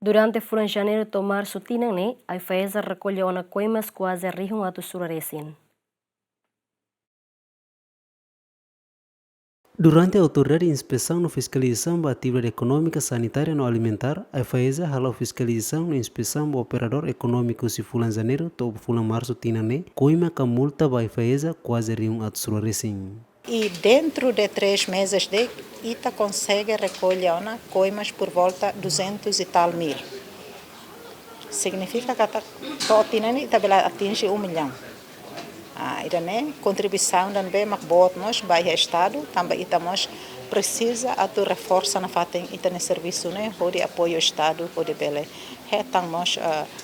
Durante fulan janeiro tomar sutinang ni, ai faeza recolhe ona coimas quase rihung atu suraresin. Durante a autoridade de inspeção e fiscalização da atividade econômica, sanitária e alimentar, a FAESA halou fiscalização e inspeção do operador econômico se fulan janeiro ou fulan março tinane, coima que multa da FAESA quase rium at suraresin. E dentro de 3 meses de Ita consegue recolher coimas por volta 200 e tal mil. Significa que Ita atinge 1 milhão. Irane contribuição também mas botamos vai Estado também Itamos precisa atu reforça na fatem Ita serviço né de apoio ao Estado de bele retamos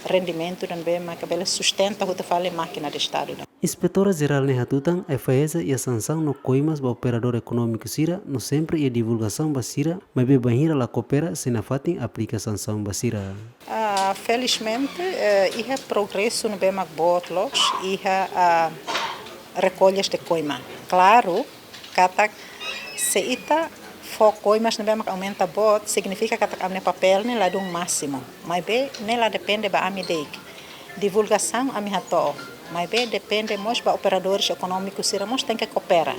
rendimento também mas que bele sustenta o fale máquina do Estado. Inspetora-Geral Nehatutang, a FAESA e a sanção no coimas do operador econômico Sira, no sempre e a divulgação Basira, mas bem banhira la coopera se na fatem aplica sanção Basira. Felizmente, ia progresso no bem botlos, ia recolhas de coima. Claro, kata se ita for coimas no bem aumenta bot, significa que a papel ne lá do máximo, mas bem nela depende da amidei. Divulgação a minha to, mas bem depende mos ba operadores econômicos Sira mos tem que cooperar.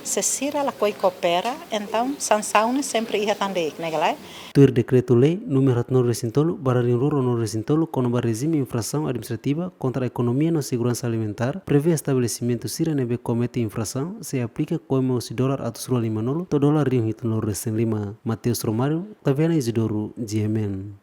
Se Sira la coopera, então sanção sempre ia também, né galera? Tuir decreto-lei número 9 baralho ruro no recintolo com o regime de infração administrativa contra a economia e segurança alimentar prevê estabelecimento Sira nebe comete infração se aplica como os dólar a tusula limanolo to dólar rio hito no recém lima Mateus Romário, Taviana Isidoro, GMN.